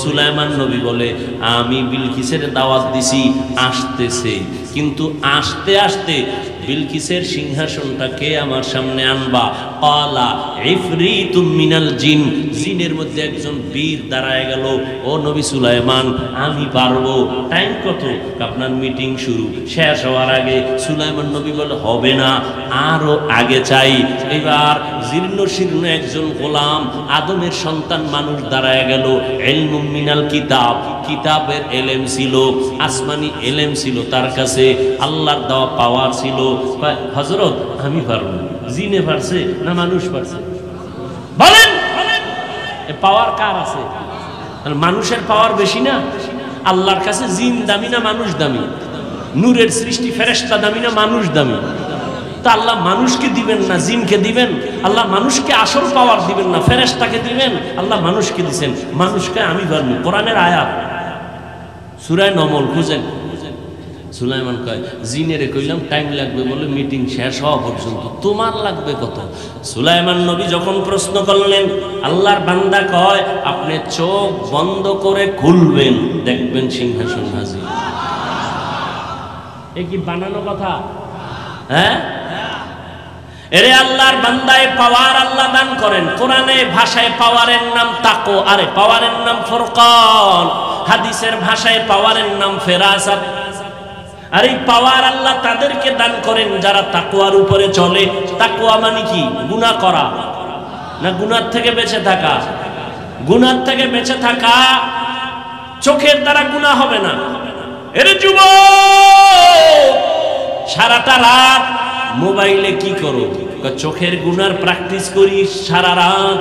সুলাইমান নবী বলে আমি বিলকিসের দাওয়াত দিছি, আসতেছে, কিন্তু আসতে আসতে বিলকিসের সিংহাসনটা কে আমার সামনে আনবা? ক্বালা ইফরিতুম মিনাল জিন, জিনের মধ্যে একজন বীর দাঁড়ায় গেল, ও নবী সুলাইমান আমি পারবো। টাইম কত? আপনার মিটিং শুরু শেষ হওয়ার আগে। সুলাইমান নবী বলে হবে না, আরো আগে চাই। এবার জীর্ণ শীর্ণ একজন গোলাম আদমের সন্তান মানুষ দাঁড়ায় গেল, ইলমুম মিনাল কিতাব, কিতাবের এলেম ছিল, আসমানি এলেম ছিল তার কাছে, আল্লাহর দেওয়া পাওয়ার ছিল। হযরত আমি পারবো। জিনে পারছে না মানুষ পারছে? বলেন এ পাওয়ার কার আছে? মানুষের পাওয়ার বেশি না? আল্লাহর কাছে জিন দামি না মানুষ দামি? নূরের সৃষ্টি ফেরেশতা দামি না মানুষ দামি? তা আল্লাহ মানুষকে দিবেন না জিনকে দিবেন? আল্লাহ মানুষকে আসল পাওয়ার দিবেন না ফেরেশতাকে দিবেন? আল্লাহ মানুষকে দিবেন। মানুষকে আমি পারবো। কোরআনের আয়াত সূরা নমল খুঁজেন। সুলাইমান কয় জিনেরে কইলাম টাইম লাগবে বলে মিটিং শেষ হওয়া পর্যন্ত, তোমার লাগবে কত? সুলাইমান নবী যখন প্রশ্ন করলেন, আল্লাহর বান্দা কয় আপনি চোখ বন্ধ করে খুলবেন, দেখবেন সিংহাসন হাজির। এ কি বানানো কথা? হ্যাঁ, এরে আল্লাহর বান্দায় পাওয়ার আল্লাহ দান করেন। কোরআনে ভাষায় পাওয়ারের নাম তাকওয়া, আরে পাওয়ারের নাম ফুরকান। হাদিসের ভাষায় পাওয়ারের নাম ফেরাসাত। আর এই পাওয়ার আল্লাহ তাদেরকে দান করেন যারা তাকওয়ার উপরে চলে। তাকওয়া মানে কি? গুনাহ করা না গুনার থেকে বেঁচে থাকা? গুনার থেকে বেঁচে থাকা। চোখের দ্বারা গুনাহ হবে না। এরে যুবক, সারাটা রাত মোবাইলে কি করো? চোখের গুনার প্র্যাকটিস করি সারা রাত।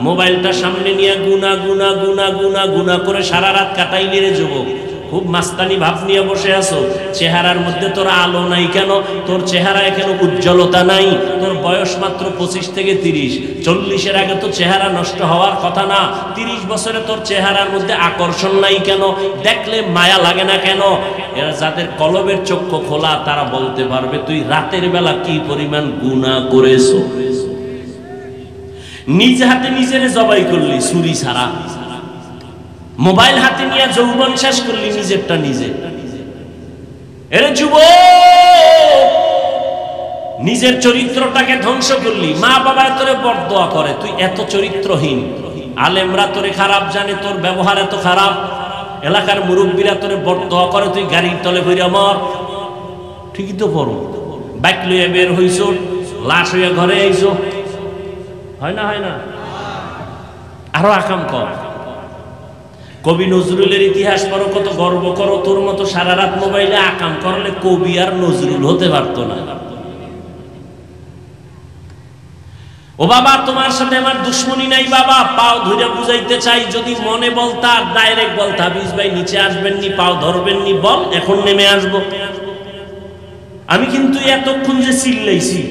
মোবাইলটা সামনে নিয়ে গুনা গুনা গুনা গুনা গুনা করে সারা রাত কাটাইলি রে যুবক। খুব মাস্তানি ভাব নিয়ে বসে আছো। চেহারার মধ্যে তোর আলো নাই কেন? তোর চেহারায় কেন উজ্জ্বলতা নাই? তোর বয়স মাত্র 25 থেকে 30। 40-এর আগে তো চেহারা নষ্ট হওয়ার কথা না। 30 বছরে তোর চেহারার মধ্যে আকর্ষণ নাই কেন? দেখলে মায়া লাগে না কেন? এরা যাদের কলবের চক্ষু খোলা তারা বলতে পারবে তুই রাতের বেলা কি পরিমাণ গুনাহ করেছো। নিজ হাতে নিজেরে জবাই করলি ছুরি ছাড়া। মোবাইল হাতে নিয়ে যৌবন শেষ করলি নিজেরটা নিজে। এর যুবক, নিজের চরিত্রটাকে ধ্বংস করলি। মা বাবা তোরে বরদোয়া করে, তুই এত চরিত্রহীন। আলেমরা তোরে খারাপ জানে, তোর ব্যবহার এত খারাপ। এলাকার মুরব্বীরা তোরে বরদোয়া করে, তুই গাড়ির তলে কইরা মর। ঠিকই তো পড়ো। বাইক লইয়া বের হইছ, লাশ হইয়া ঘরে আইছ। হয় না? হয় না? আরো আকাম কর। কবি নজরুলের ইতিহাস পড়ো, কত গর্ব করো। তোর মতো সারা রাত মোবাইলে আকাম করলে কবি আর নজরুল হতে পারতো না। ও বাবা, তোমার সাথে আমার দুশ্মনী নাই বাবা। পাও ধরে বুঝাইতে চাই, যদি মনে বলতা ডাইরেক্ট বলতা হাফিজ ভাই নিচে আসবেননি, পাও ধরবেননি, বল এখন নেমে আসবো। আমি কিন্তু এতক্ষণ যে চিল্লাইছি,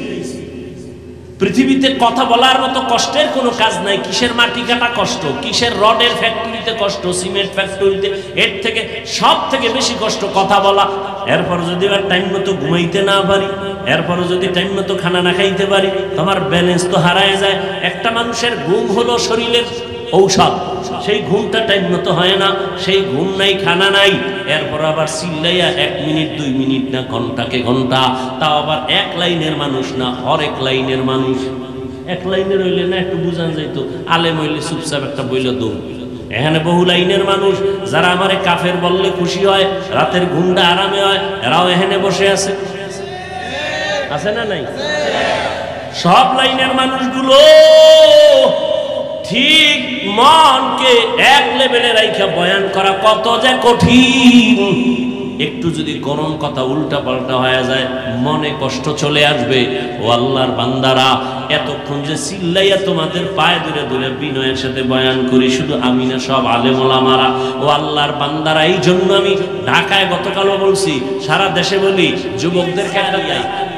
পৃথিবীতে কথা বলার মতো কষ্টের কোনো কাজ নাই। কিসের মাটি কাটা কষ্ট, কিসের রডের ফ্যাক্টরিতে কষ্ট, সিমেন্ট ফ্যাক্টরিতে, এর থেকে সব থেকে বেশি কষ্ট কথা বলা। এরপর যদি আর টাইম মতো ঘুমাইতে না পারি, এরপরও যদি টাইম মতো খানা না খাইতে পারি, তোমার ব্যালেন্স তো হারায় যায়। একটা মানুষের ঘুম হলো শরীরের ঔষধ। সেই ঘুমটা টাইম মতো হয় না, সেই ঘুম নাই, খানা নাই। এরপর আবার চিল্লাইয়া 1 মিনিট 2 মিনিট না ঘন্টাকে ঘন্টা, তাও আবার এক লাইনের মানুষ না, হরেক লাইনের মানুষ। এক লাইনের হইলে না একটু বুঝান যাইতো, আলেম হইলে চুপচাপ একটা বইলে দৌড়। এখানে বহু লাইনের মানুষ, যারা আমারে কাফের বললে খুশি হয়, রাতের ঘুমটা আরামে হয়, এরাও এখানে বসে আছে। আছে না নাই? সব লাইনের মানুষগুলো ঠিক মনকে এক লেভেলে রাইখা বয়ান করা কত যে কঠিন। একটু যদি গরম কথা উল্টা পাল্টা হয়ে যায়, মনে কষ্ট চলে আসবে। ও আল্লাহর বান্দারা, এতক্ষণ যে চিল্লাইয়া তোমাদের পায়ে ধরে ধরে বিনয়ের সাথে বয়ান করি, শুধু আমি না, সব আলেম ওলামারা। ও আল্লাহর বান্দারা, এই জন্য আমি ঢাকায় গতকালও বলছি, সারা দেশে বলি, যুবকদেরকে একটা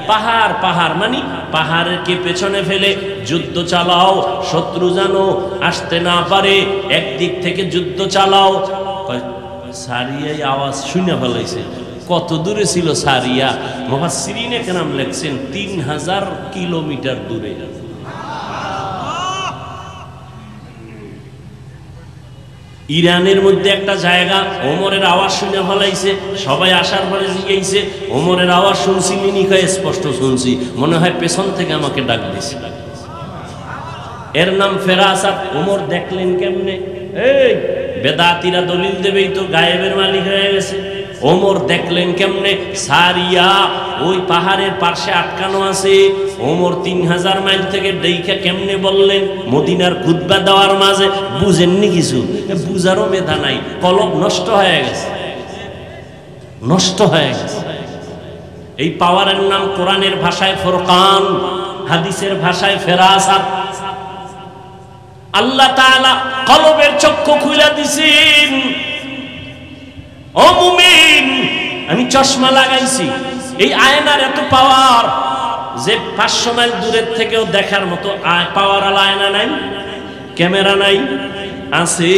পাহাড় পাহাড় মানে পাহাড়কে পেছনে ফেলে যুদ্ধ চালাও, শত্রু জানো আসতে না পারে, একদিক থেকে যুদ্ধ চালাও। সারিয়াই আওয়াজ শুনে ফেলাইছে। কত দূরে ছিল সারিয়া? মুফাসসিরিনে কেরাম লেখছেন 3000 কিলোমিটার দূরে। ইরানের মধ্যে একটা জায়গা, ওমরের আওয়াজ শুনে ফলাইছে, সবাই আসার পরে জিজ্ঞাইছে ওমরের আওয়াজ শুনছি নি? কয় স্পষ্ট শুনছি, মনে হয় পেছন থেকে আমাকে ডাক দিছে। এর নাম ফেরাসাত। ওমর দেখলেন কেমনে? এই বেদাতিরা দলিল দেবেই তো গায়েবের মালিক হয়ে গেছে। ওমর দেখলেন কেমনে? সারিয়া ওই পাহাড়ের পাশে আটকানো আছে। ওমর 3000 মাইল থেকে দেইখা কেমনে বললেন মদিনার খুতবা দেওয়ার মাঝে? বুঝেননি কিছু, বুঝারও মেধা নাই, কলম নষ্ট হয়ে গেছে, নষ্ট হয়ে গেছে। এই পাওয়ারের নাম কোরআনের ভাষায় ফুরকান, হাদিসের ভাষায় ফেরাসাত। আল্লাহ তাআলা কলবের চক্ষু খুলে দিছেন। ও মুমিন, আমি চশমা লাগাইছি, এই আয়নার এত পাওয়ার যে 500 মাইল দূরের থেকেও দেখার মতো পাওয়ার আলা আয়না নাই, ক্যামেরা নাই। আছে।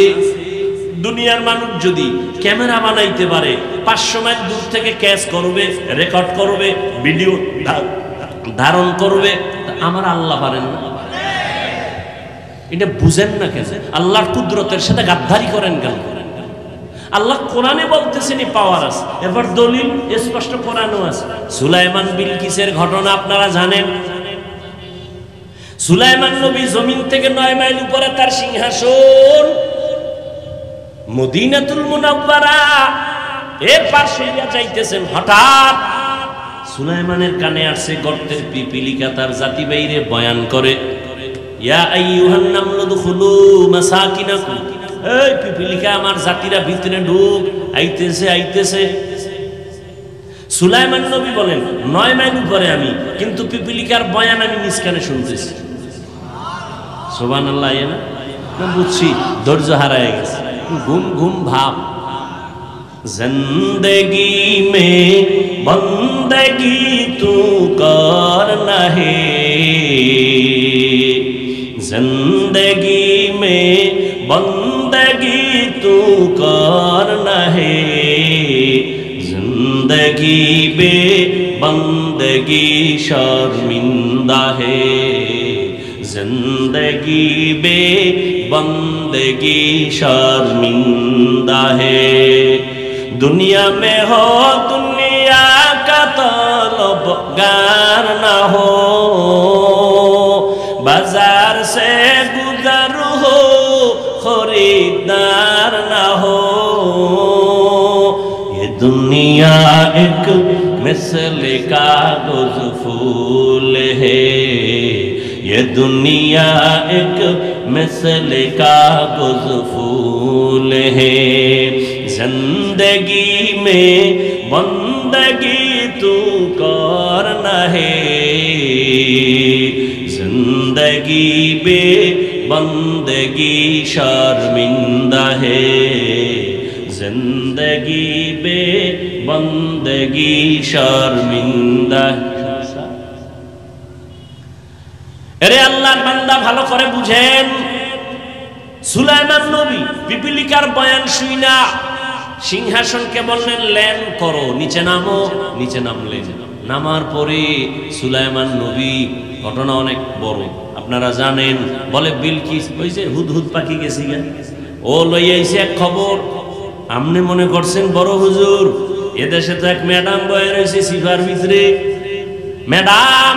দুনিয়ার মানুষ যদি ক্যামেরা বানাইতে পারে, 500 মাইল দূর থেকে ক্যাচ করবে, রেকর্ড করবে, ভিডিও ধারণ করবে, আমার আল্লাহ পারেন না? এটা বুঝেন না কেন? আল্লাহর কুদরতের সাথে গাদ্দারি করেন কেন? আল্লাহ কোরআনে বলতেছেন পাওয়ার আছে, এরপর দলিল স্পষ্ট কোরআনও আছে। সুলাইমান বিলকিসের ঘটনা আপনারা জানেন। সুলাইমান নবী জমিন থেকে 9 মাইল উপরে তার সিংহাসন মদিনাতুল মুনাওয়ারা এর পাশে যাইতেছেন। হঠাৎ সুলাইমানের কানে আসছে গর্তের পিপিলিকা তার জাতি বাইরে বয়ান করে, ইয়া আইয়ুহান নামলু দুখুলু মাসাকিনাকুম, এই পিপিলিকা আমার জাতিরা ভিতরে ঢুক, আইতেছে আইতেছে। সুলাইমান নবী বলেন 9 মাইল উপরে আমি, কিন্তু পিপিলিকার বয়ান আমি নিজ কানে শুনতেছি। সুবহানাল্লাহ। না বুঝছি, ধৈর্য হারায় গেছে, ঘুম ঘুম ভাব। জিন্দেগি মে বন্দেগি তু করনা হে, जिंदगी में बंदगी तू करना है, जिंदगी बे बंदगी शर्मिंदा है, जिंदगी बे बंदगी शर्मिंदा है। दुनिया में हो दुनिया का तलबगार ना हो, बाजार से गुजर हो खरीदार ना हो, ये दुनिया एक मिसले कागज फूल है, ये दुनिया एक मिसले कागज फूल है, जिंदगी में बंदगी तू करना है, जिंदगी बे बंदगी शर्मिंदा है, जिंदगी बे बंदगी शर्मिंदा। अरे अल्लाहर बाন্দা ভালো করে বুঝেন, সুলাইমান নবী পিপিলিকার বয়ান শুইনা সিংহাসনকে বললেন ল্যান করো, নিচে নামো। নিচে নামলেন। নামার পরে সুলাইমান নবী, ঘটনা অনেক বড় আপনারা জানেন, বলে বিলকিস ওই যে হুদহুদ পাখি গেছি গা, ও লই আইছে এক খবর। আপনি মনে করছেন বড় হুজুর, এদেশে তো এক ম্যাডাম বয়ে রয়েছে সিফার ভিতরে। ম্যাডাম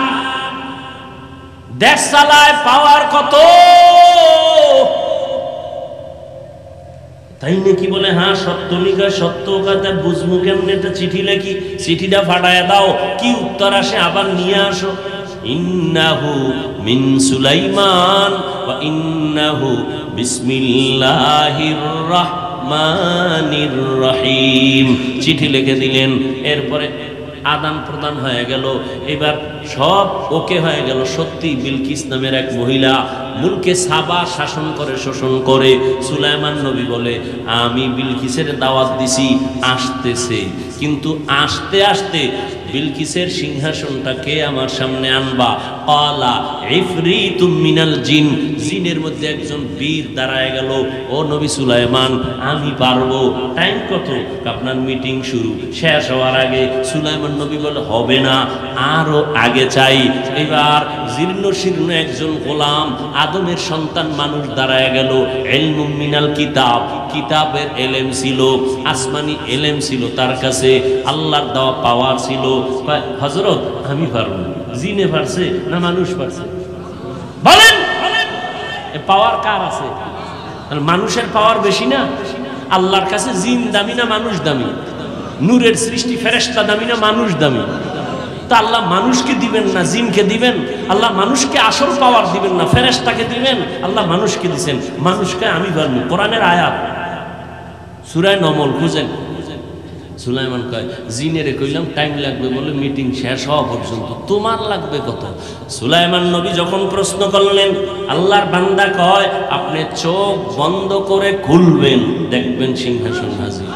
দেশ চালায়, পাওয়ার কত, তাই নাকি? বলে হ্যাঁ সত্য নিকা সত্য কথা, বুঝবো কেমনে? একটা চিঠি লেখি, চিঠিটা ফাটায় দাও, কি উত্তর আসে আবার নিয়ে আসো। ইন্নাহু মিন সুলাইমান ওয়া ইন্নাহু বিসমিল্লাহির রহমানির রহিম। চিঠি লিখে দিলেন। এরপরে আদান প্রদান হয়ে গেল। এবার সব ওকে হয়ে গেল। সত্যি বিলকিস নামের এক মহিলা মুলকে সাবা শাসন করে, শোষণ করে। সুলাইমান নবী বলে আমি বিলকিসের দাওয়াত দিছি, আসতেছে। কিন্তু আসতে আসতে বিলকিসের সিংহাসনটা কে আমার সামনে আনবা? ক্বালা ইফরিতুম মিনাল জিন, জিনের মধ্যে একজন বীর দাঁড়ায় গেল। ও নবী সুলাইমান, আমি পারবো। টাইম কত? আপনার মিটিং শুরু শেষ হওয়ার আগে। সুলাইমান নবী বলে হবে না, আরো আগে চাই। এবার জীর্ণ শীর্ণ একজন গোলাম আদমের সন্তান মানুষ দাঁড়ায় গেল। ইলমুম মিনাল কিতাব, কিতাবের এলেম ছিল, আসমানি এলেম ছিল তার কাছে, আল্লাহর দেওয়া পাওয়ার ছিল। হযরত আমি পারবো। জিনে পারছে না মানুষ পারছে? বলেন পাওয়ার কার আছে? মানুষের পাওয়ার বেশি না? আল্লাহর কাছে জিন দামি না মানুষ দামি? নূরের সৃষ্টি ফেরেশতা দামি না মানুষ দামি? তা আল্লাহ মানুষকে দিবেন না জিনকে দিবেন? আল্লাহ মানুষকে আসল পাওয়ার দিবেন না ফেরেশতাকে দিবেন? আল্লাহ মানুষকে দিবেন। মানুষকে আমি পারবো। কোরআনের আয়াত সূরা নমল খুঁজেন। সুলাইমান কয় জিনেরে কইলাম টাইম লাগবে বলে মিটিং শেষ হওয়া পর্যন্ত, তোমার লাগবে কত? সুলাইমান নবী যখন প্রশ্ন করলেন, আল্লাহর বান্দা কয় আপনি চোখ বন্ধ করে খুলবেন, দেখবেন সিংহাসন হাজির।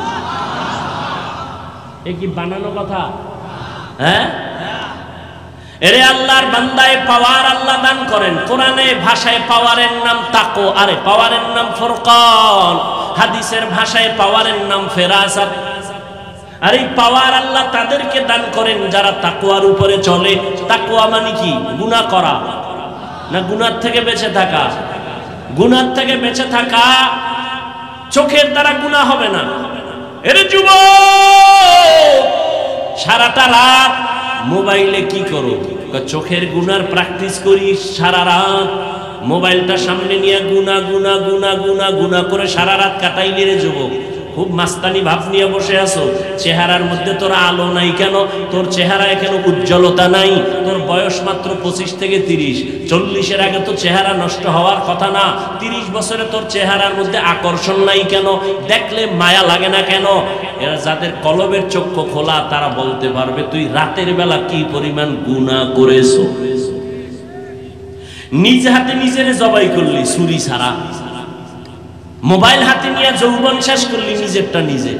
এ কি বানানো কথা? হ্যাঁ, এরে আল্লাহর বান্দায় পাওয়ার আল্লাহ দান করেন। কোরআনে ভাষায় পাওয়ারের নাম তাকো, আরে পাওয়ারের নাম ফুরকান। হাদিসের ভাষায় পাওয়ারের নাম ফেরাসাত। আর এই পাওয়ার আল্লাহ তাদেরকে দান করেন যারা তাকওয়ার উপরে চলে। তাকওয়া মানে কি? গুনাহ করা না গুনার থেকে বেঁচে থাকা? গুনার থেকে বেঁচে থাকা। চোখের দ্বারা গুনাহ হবে না। এরে যুবক, সারাটা রাত মোবাইলে কি করো? চোখের গুনার প্র্যাকটিস করি সারা রাত। মোবাইলটা সামনে নিয়ে গুনা গুনা গুনা গুনা গুনা করে সারা রাত কাটাইলি রে যুবক। খুব মাস্তানি ভাব নিয়ে বসে আছো। চেহারার মধ্যে তোর আলো নাই কেন? তোর চেহারায় কেন উজ্জ্বলতা নাই? তোর বয়স মাত্র 25 থেকে 30। 40-এর আগে তো চেহারা নষ্ট হওয়ার কথা না। 30 বছরে তোর চেহারার মধ্যে আকর্ষণ নাই কেন? দেখলে মায়া লাগে না কেন? এরা যাদের কলবের চক্ষু খোলা তারা বলতে পারবে তুই রাতের বেলা কি পরিমাণ গুনাহ করেছো। নিজ হাতে নিজের জবাই করলি ছুরি ছাড়া। মোবাইল হাতে নিয়ে যৌবন শেষ করলি নিজেরটা নিজে।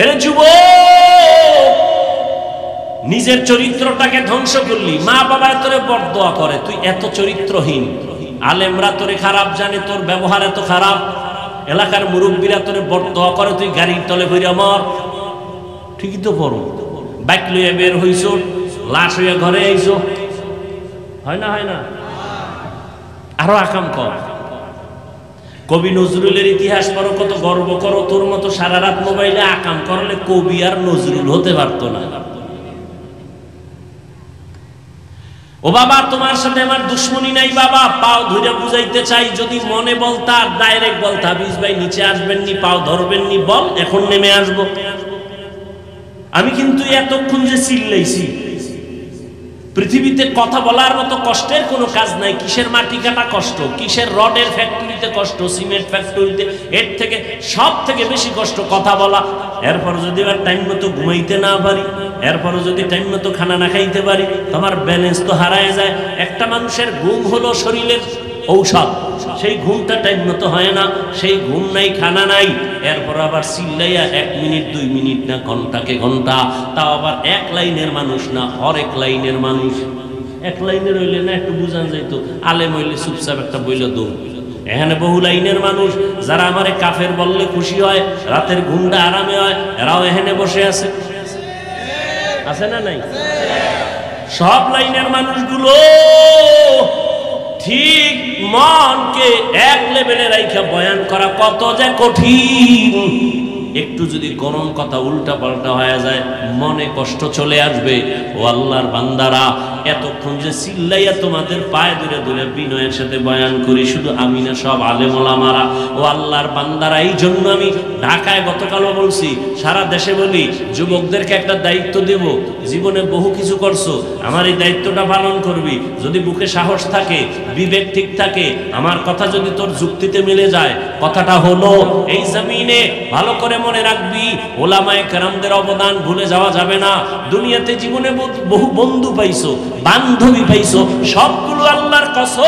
এরে যুবক, নিজের চরিত্রটাকে ধ্বংস করলি। মা বাবা তোরে বরদোয়া করে, তুই এত চরিত্রহীন। আলেমরা তোরে খারাপ জানে, তোর ব্যবহার এত খারাপ। এলাকার মুরব্বীরা তোরে বরদোয়া করে, তুই গাড়ির তলে ভইরা মর। ঠিকই তো পড়ো। বাইক লইয়া বের হইছ, লাশ হইয়া ঘরে আইছো। হয় না? হয় না? আরো আকাম কর। কবি নজরুলের ইতিহাস পড়ো, কত গর্ব করো। তোর মতো সারা রাত মোবাইলে আকাম করলে কবি আর নজরুল হতে পারতো না। ও বাবা, তোমার সাথে আমার দুশ্মনী নাই বাবা। পাও ধরে বুঝাইতে চাই, যদি মনে বলতা ডাইরেক্ট বলতা হাফিজ ভাই নিচে আসবেন নি, পাও ধরবেন নি, বল এখন নেমে আসবো। আমি কিন্তু এতক্ষণ যে চিল্লাইছি, পৃথিবীতে কথা বলার মতো কষ্টের কোনো কাজ নাই। কিসের মাটি কাটা কষ্ট, কিসের রডের ফ্যাক্টরিতে কষ্ট, সিমেন্ট ফ্যাক্টরিতে, এর থেকে সব থেকে বেশি কষ্ট কথা বলা। এরপর যদি আর টাইম মতো ঘুমাইতে না পারি, এরপর যদি টাইম মতো খানা না খাইতে পারি, তোমার ব্যালেন্স তো হারায় যায়। একটা মানুষের ঘুম হলো শরীরের ঔষধ। সেই ঘুমটা টাইম মতো হয় না, সেই ঘুম নাই, খানা নাই। এরপর আবার চিল্লাইয়া 1 মিনিট 2 মিনিট না ঘন্টাকে ঘন্টা, তাও আবার এক লাইনের মানুষ না, হরেক লাইনের মানুষ। এক লাইনের হইলে না একটু বুঝান যাইতো, আলেম হইলে চুপচাপ একটা বইলে দৌড়। এখানে বহু লাইনের মানুষ, যারা আমারে কাফের বললে খুশি হয়, রাতের ঘুমটা আরামে হয়, এরাও এখানে বসে আছে। আছে না নাই? সব লাইনের মানুষগুলো ঠিক মনকে এক লেভেলে রাইখা বয়ান করা কত যে কঠিন। একটু যদি গরম কথা উল্টা পাল্টা হয়ে যায়, মনে কষ্ট চলে আসবে। ও আল্লাহর বান্দারা, এতক্ষণ যে চিল্লাইয়া তোমাদের পায়ে ধরে ধরে বিনয়ের সাথে বয়ান করি, শুধু আমি না, সব আলেম ওলামারা। ও আল্লাহর বান্দারা, এই জন্য আমি ঢাকায় গতকালও বলছি, সারা দেশে বলি, যুবকদেরকে একটা দায়িত্ব দেব। জীবনে বহু কিছু করছো, আমার এই দায়িত্বটা পালন করবি। যদি বুকে সাহস থাকে, বিবেক ঠিক থাকে, আমার কথা যদি তোর যুক্তিতে মিলে যায়, কথাটা হলো এই জমিনে ভালো করে মনে রাখবি, ওলামায়ে কেরামদের অবদান ভুলে যাওয়া যাবে না। দুনিয়াতে জীবনে বহু বন্ধু পাইছো, বান্ধবী পাইছো, সবগুলো আল্লাহর কসম,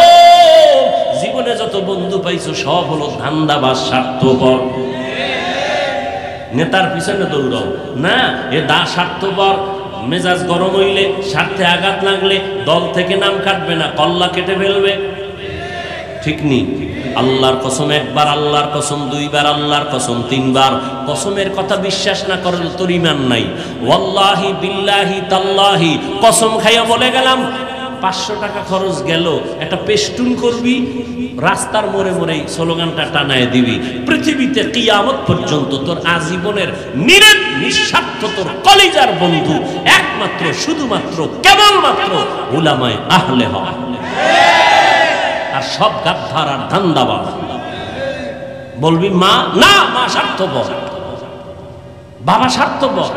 জীবনে যত বন্ধু পাইছো সব হলো ধান্দাবাজ, স্বার্থপর। নেতার পিছনে দৌড়াও না, এ স্বার্থপর। মেজাজ গরম হইলে, স্বার্থে আঘাত লাগলে দল থেকে নাম কাটবে না, কল্লা কেটে ফেলবে। ঠিক নেই? আল্লাহর কসম একবার, আল্লাহর কসম দুইবার, আল্লাহর কসম তিনবার। কসমের কথা বিশ্বাস না করলে তোর ঈমান নাই। ওয়াল্লাহি বিল্লাহি তাল্লাহি, কসম খাইয়া বলে গেলাম 500 টাকা খরচ গেল, একটা পেস্টুন করবি, রাস্তার মোড়ে মোড়ে স্লোগানটা টানায় দিবি, পৃথিবীতে কিয়ামত পর্যন্ত তোর আজীবনের নিরেট নিঃস্বার্থ তোর কলিজার বন্ধু একমাত্র শুধুমাত্র কেবলমাত্র উলামায়ে আহলে হক। আর সব গাদ্দার আর ধান্দাবাজ। বলবি মা, না মা স্বার্থপর, বাবা স্বার্থপর।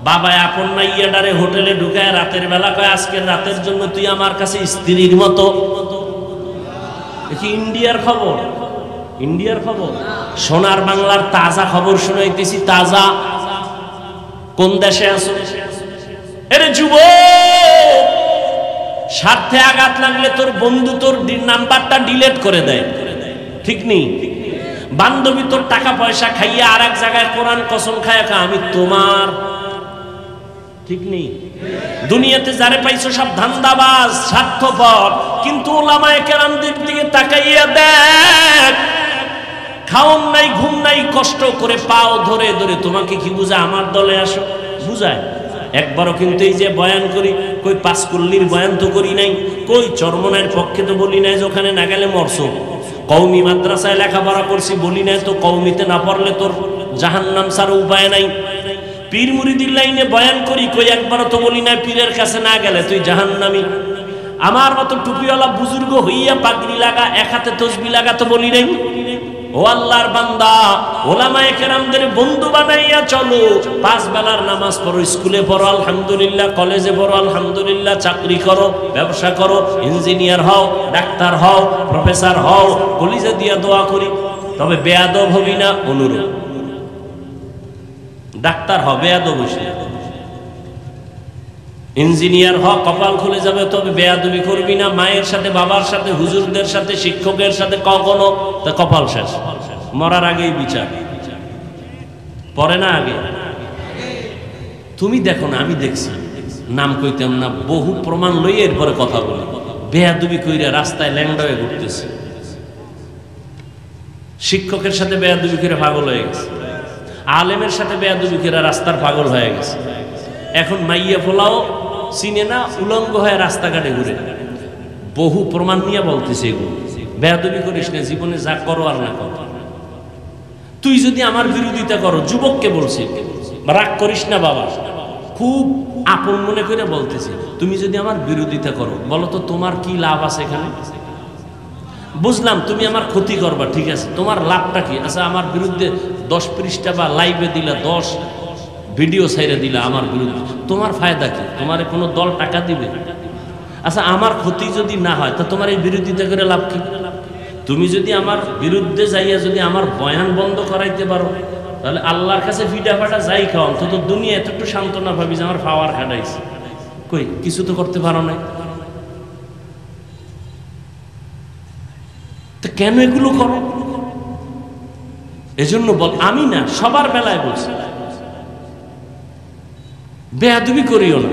বাবা আপন না ইয়াডারে হোটেলে ঢুকায় রাতের বেলা কয় আজকের রাতের জন্য তুই আমার কাছে স্ত্রীর মতো। দেখি ইন্ডিয়ার খবর, ইন্ডিয়ার খবর, সোনার বাংলার তাজা খবর শুনাইতেছি। তাজা কোন দেশে আছো? এরে যুবক, স্বার্থে আঘাত লাগলে তোর বন্ধু তোর নাম্বারটা ডিলিট করে দেয়। ঠিক নেই? বান্ধবী তোর টাকা পয়সা খাইয়া আর এক জায়গায় কোরআন কসম খায় আমি তোমার। ঠিক নেই? দুনিয়াতে যারে পাইছো সব ধান্দাবাজ, স্বার্থপর। কিন্তু উলামায়ে কেরামদের দিকে তাকাইয়া দেখ, খাওন নাই, ঘুম নাই, কষ্ট করে পাও ধরে ধরে তোমাকে কি বুঝায় আমার দলে আসো? বুঝায়? একবারও কিন্তু এই যে বয়ান করি, কই পাঁচকুল্লির বয়ান তো করি নাই, কই চরমনাইয়ের পক্ষে তো বলি নাই যে ওখানে না গেলে মরছো। কওমি মাদ্রাসায় লেখাপড়া করছি বলি নাই তো কওমিতে না পড়লে তোর জাহান্নাম ছাড়া উপায় নাই। পীর মুরিদির লাইনে বয়ান করি, কই একবারও তো বলি নাই পীরের কাছে না গেলে তুই জাহান্নামী। আমার মতো টুপিওয়ালা বুজুর্গ হইয়া পাগড়ি লাগা, এক হাতে তসবিহ লাগা তো বলি নাই। ও আল্লাহর বান্দা, উলামায়ে কেরামদের বন্ধু বানাইয়া চলো। 5 বেলার নামাজ পড়ো, স্কুলে পড়ো আলহামদুলিল্লাহ, কলেজে পড়ো আলহামদুলিল্লাহ, চাকরি করো, ব্যবসা করো, ইঞ্জিনিয়ার হও, ডাক্তার হও, প্রফেসর হও, কলিজা দিয়া দোয়া করি। তবে বেয়াদব হবি না, অনুরোধ। ডাক্তার হ, বেয়াদব হইস না। ইঞ্জিনিয়ার হ, কপাল খুলে যাবে, তবে বেয়াদবি করবি না। মায়ের সাথে, বাবার সাথে, হুজুরদের সাথে, শিক্ষকের সাথে কখনো, তা কপাল শেষ। মরার আগেই বিচার, পরে না আগে। তুমি দেখো না, আমি দেখছি, নাম কইতাম না, বহু প্রমাণ লইয়ে এরপরে কথা বলি। বেয়াদবি কইরা রাস্তায় ল্যাংড়া হয়ে ঘুরতেছে, শিক্ষকের সাথে বেয়াদবি করে পাগল হয়ে গেছে, আলেমের সাথে বেয়াদবি করে রাস্তার পাগল হয়ে গেছে। এখন মাইয়া ফোলাও চিনে না, উলঙ্গ হয়ে রাস্তাঘাটে ঘুরে। বহু প্রমাণ নিয়ে বলতেছে এগুলো। বেয়াদবি করিস না, জীবনে যা করো আর না করো। তুই যদি আমার বিরোধিতা করো, যুবককে বলছি, রাগ করিস না বাবা, খুব আপন মনে করে বলতেছি, তুমি যদি আমার বিরোধিতা করো, বলো তো তোমার কি লাভ আছে এখানে? বুঝলাম তুমি আমার ক্ষতি করবা, ঠিক আছে, তোমার লাভটা কি? আচ্ছা, আমার বিরুদ্ধে 10 পৃষ্ঠা বা লাইভে দিলা, 10 ভিডিও ছাইরে দিলা আমার বিরুদ্ধে, তোমার ফায়দা কি? তোমার কোনো দল টাকা দিবে? আচ্ছা, আমার ক্ষতি যদি না হয় তা তোমার এই বিরোধিতা করে লাভ কি? তুমি যদি আমার বিরুদ্ধে যাইয়া যদি আমার বয়ান বন্ধ করাইতে পারো, তাহলে আল্লাহর কাছে ফিটা ফাটা যাই খাও, অন্তত দুনিয়া এত একটু সান্ত্বনা ভাবি যে আমার পাওয়ার খাটাইছে। কই কিছু তো করতে পারো নাই, তো কেন এগুলো করো? এজন্য বল, আমি না, সবার বেলায় বলছি, বেয়াদবি করিও না।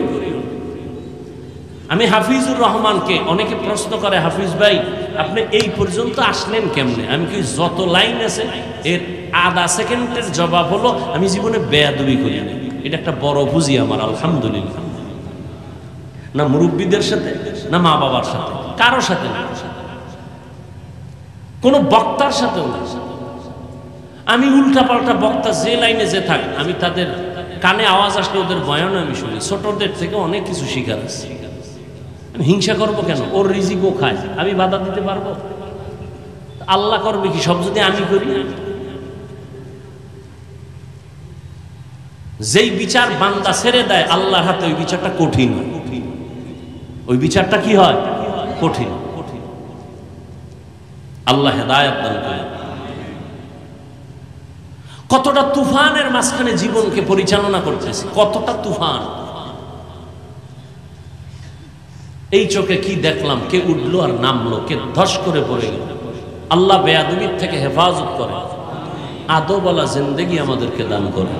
আমি হাফিজুর রহমানকে অনেকে প্রশ্ন করে, হাফিজ ভাই আপনি এই পর্যন্ত আসলেন কেমনে? আমি কি, যত লাইন আছে এর আধা সেকেন্ডের জবাব হলো আমি জীবনে বেয়াদবি করি না। এটা একটা বড় পুঁজি আমার, আলহামদুলিল্লাহ। না মুরব্বীদের সাথে, না মা বাবার সাথে, কারো সাথে না, কোন বক্তার সাথেও না। আমি উল্টা পাল্টা বক্তা যে লাইনে যে থাক, আমি তাদের কানে আওয়াজ আসলে ওদের বয়ান আমি শুনি। ছোটদের থেকে অনেক কিছু শিখার আছে। আমি হিংসা করবো কেন? ওর রিজিকও খায়, আমি বাধা দিতে পারবো? আল্লাহ করবে কি সব যদি আমি করি? যেই বিচার বান্দা ছেড়ে দেয় আল্লাহর হাতে, ওই বিচারটা কঠিন। ওই বিচারটা কি হয়? কঠিন। আল্লাহ হেদায়েত দান করেন। কতটা তুফানের মাঝখানে জীবনকে পরিচালনা করতেছে, কতটা তুফান। এই চোখে কি দেখলাম, কে উঠলো আর নামলো, কে ধস করে পড়ে গেল। আল্লাহ বেয়াদবির থেকে হেফাজত করে, আদবওয়ালা জিন্দেগি আমাদেরকে দান করে।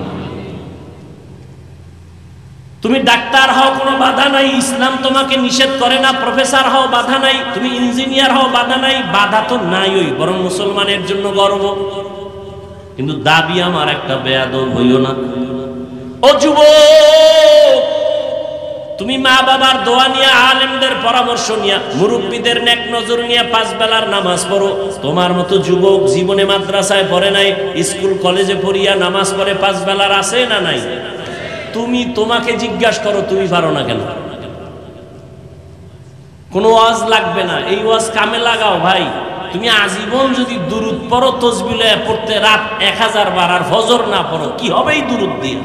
তুমি ডাক্তার হও, কোনো বাধা নাই, ইসলাম তোমাকে নিষেধ করে না। প্রফেসর হও, বাধা নাই। তুমি ইঞ্জিনিয়ার হও, বাধা নাই। বাধা তো নাই, ওই বরং মুসলমানের জন্য গর্ব। কিন্তু দাবি আমার একটা বেয়াদব হইও না। ও যুবক, তুমি মা বাবার দোয়া নিয়ে, আলেমদের পরামর্শ নিয়ে, মুরব্বীদের নেক নজর নিয়ে 5 বেলার নামাজ পড়ো। তোমার মতো যুবক জীবনে মাদ্রাসায় পড়ে নাই, স্কুল কলেজে পড়িয়া নামাজ পড়ে 5 বেলার আছে না নাই? তুমি তোমাকে জিজ্ঞাসা করো, তুমি পারো না কেন? কোনো ওয়াজ লাগবে না, এই ওয়াজ কামে লাগাও ভাই। তুমি আজীবন যদি দুরুদ পড়ো, তাসবিহ পড়তে রাত 1000 বার আর ফজর না পড়ো, কি হবে এই দুরুদ দিয়ে?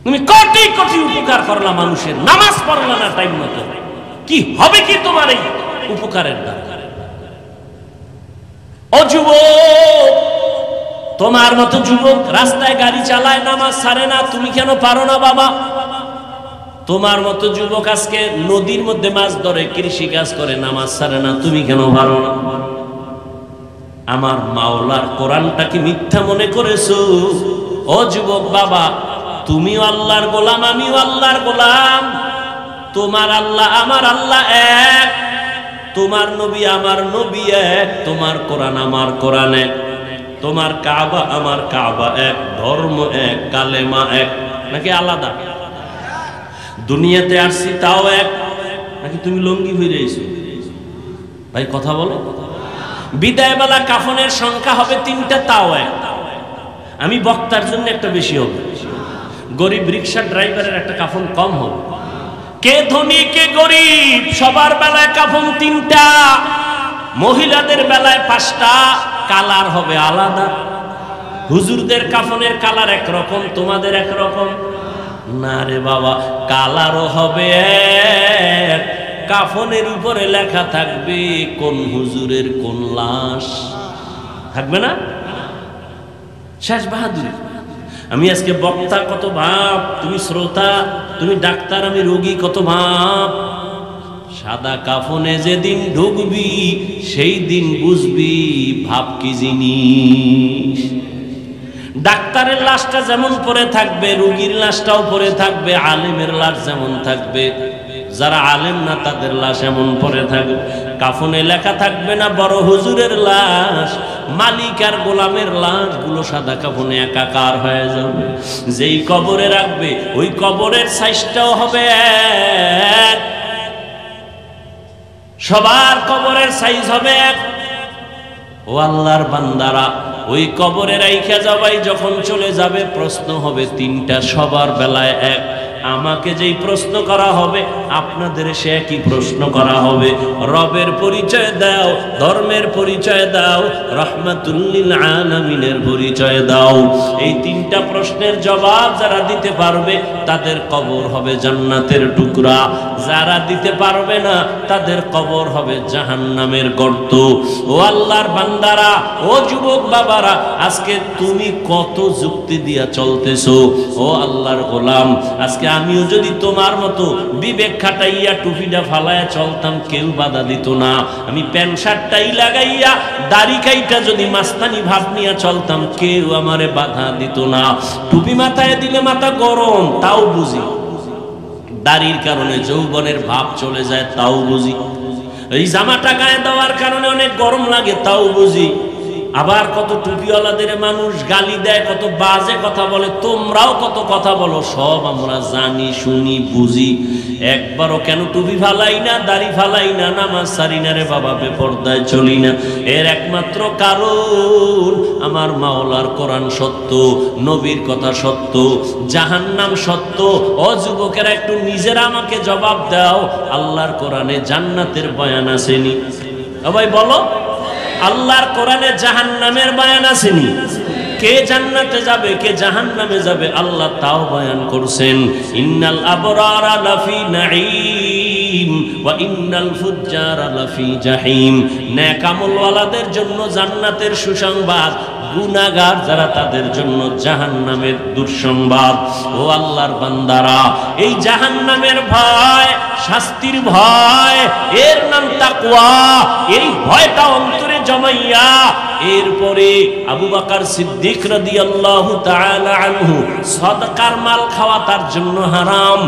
তুমি কোটি কোটি উপকার করলা মানুষের, নামাজ পড়লা না টাইম মতো, কি হবে কি তোমার এই উপকারের দ্বারা? ও যুবক, তোমার মতো যুবক রাস্তায় গাড়ি চালায়, নামাজ ছাড়ে না, তুমি কেন পারো না বাবা? তোমার মতো যুবক আজকে নদীর মধ্যে মাছ ধরে, কৃষি কাজ করে, নামাজ ছাড়ে না, তুমি কেন পারো না? আমার মাওলার কোরআনটা কি মিথ্যা মনে করেছো? ও যুবক বাবা, তুমিও আল্লাহর গোলাম, আমিও আল্লাহর গোলাম। তোমার আল্লাহ আমার আল্লাহ এক, তোমার নবী আমার নবী এক, তোমার কোরআন আমার কোরআন এক, তোমার কাবা আমার কাবা এক, ধর্ম এক, কালেমা এক। নাকি আলাদা? দুনিয়াতে আসছি তাও এক, নাকি তুমি লঙ্গি হয়ে রয়েছো? ভাই কথা বলো। বিদায় বেলা কাফনের সংখ্যা হবে 3টা, তাও এক। আমি বক্তার জন্য একটা বেশি হবে, গরিব রিক্সা ড্রাইভারের একটা কাফন কম হবে। কে ধনী কে গরিব, সবার বেলায় কাফন 3টা, মহিলাদের বেলায় 5টা, কালার হবে আলাদা। হুজুরদের কাফনের কালার একরকম, তোমাদের একরকম না রে বাবা, কালারও হবে এক। কাফনের উপরে লেখা থাকবে কোন হুজুরের কোন লাশ, থাকবে না? শেষ বাহাদুরি। আমি আজকে বক্তা কত ভাব, তুমি শ্রোতা, তুমি ডাক্তার, আমি রোগী কত ভাব। সাদা কাফনে যেদিন ঢুকবি সেই দিন বুঝবি ভাব কি জিনিস। ডাক্তারের লাশটা যেমন পরে থাকবে, রোগীর লাশটাও পরে থাকবে, আলেমের লাশ যেমন থাকবে, যারা আলেম না তাদের লাশ এমন পরে থাকবে। কাফনে লেখা থাকবে না বড় হুজুরের লাশ, মালিক আর গোলামের লাশগুলো সাদা কাফনে একাকার হয়ে যাবে। যেই কবরে রাখবে ওই কবরের সাইজটাও হবে এক, সবার কবরের সাইজ হবে এক। ও আল্লাহর বান্দারা, ওই কবরে রাইখা যাবাই যখন চলে যাবে, প্রশ্ন হবে 3টা, সবার বেলায় এক। আমাকে যেই প্রশ্ন করা হবে, আপনাদের সে একই প্রশ্ন করা হবে। রবের পরিচয় দাও, ধর্মের পরিচয় দাও, রাহমাতুল লিল আলামিনের পরিচয় দাও। এই 3টা প্রশ্নের জবাব যারা দিতে পারবে তাদের কবর হবে জান্নাতের টুকরা, যারা দিতে পারবে না তাদের কবর হবে জাহান্নামের গর্ত। ও আল্লাহর বান্দারা, ও যুবক বাবারা, আজকে তুমি কত যুক্তি দিয়া চলতেছো। ও আল্লাহর গোলাম, আজকে আমিও যদি তোমার মতো বিবেক খাটাইয়া টুপিটা ফালাইয়া চলতাম, কেউ বাধা দিত না। আমি প্যান্ট শার্টটাই লাগাইয়া দাড়ি কাইটা যদি মাস্তানি ভাব নিয়ে চলতাম, কেউ আমারে বাধা দিত না। টুপি মাথায় দিলে মাথা গরম, তাও বুঝি। দাড়ির কারণে যৌবনের ভাব চলে যায়, তাও বুঝি। এই জামাটা গায়ে দেওয়ার কারণে অনেক গরম লাগে, তাও বুঝি। আবার কত টুপিওয়ালাদের মানুষ গালি দেয়, কত বাজে কথা বলে, তোমরাও কত কথা বলো, সব আমরা জানি, শুনি, বুঝি। একবারও কেন টুপি ফালাই না, দাড়ি ফালাই না, নামাজ ছাড়ি না রে বাবা, বেপরদায় চলি না? এর একমাত্র কারণ আমার মাওলার কোরআন সত্য, নবীর কথা সত্য, জাহান্নাম সত্য। ও যুবকেরা, একটু নিজেরা আমাকে জবাব দাও, আল্লাহর কোরআনে জান্নাতের বয়ান আসেনি? ভাই বলো, আল্লাহর কোরআনে জাহান্নামের বয়ান আসেনি? কে জান্নাতে যাবে কে জাহান্নামে যাবে আল্লাহ তাও বয়ান করছেন। ইন্নাল আবরারা লাফি নাঈম ওয়া ইন্নাল ফুজ্জারা লাফি জাহিম। নেক আমলওয়ালাদের জন্য জান্নাতের সুসংবাদ, গুনাহগার যারা তাদের জন্য জাহান্নামের দুঃসংবাদ। ও আল্লাহর বান্দারা, এই জাহান্নামের ভয়, শাস্তির ভয়, এর নাম তাকওয়া। এই ভয়টা অন্তরে জমাইয়া এরপরে আবু বকর সিদ্দিক রাদিয়াল্লাহু তাআলা আনহু সদকার মাল খাওয়া তার জন্য হারাম।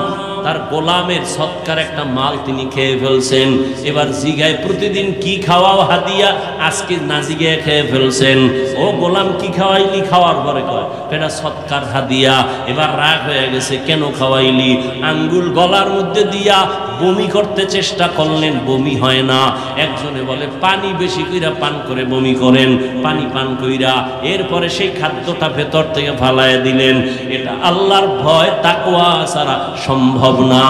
তার গোলামের সৎকার একটা মাল তিনি খেয়ে ফেলছেন। এবার জিগায় প্রতিদিন কি খাওয়াও হাদিয়া, আজকে না জিগায় খেয়ে ফেলছেন। ও গোলাম কি খাওয়াইলি? খাওয়ার পরে কয় এটা সৎকার হাদিয়া। এবার রাগ হয়ে গেছে, কেন খাওয়াইলি? আঙ্গুল গলার মধ্যে দিয়া বমি করতে চেষ্টা করলেন, বমি হয় না। একজনে বলে পানি বেশি কইরা পান করে বমি করেন, পানি পান কইরা এরপরে সেই খাদ্যটা ভেতর থেকে ফালায় দিলেন। এটা আল্লাহর ভয় তাকওয়া ছাড়া সম্ভব না।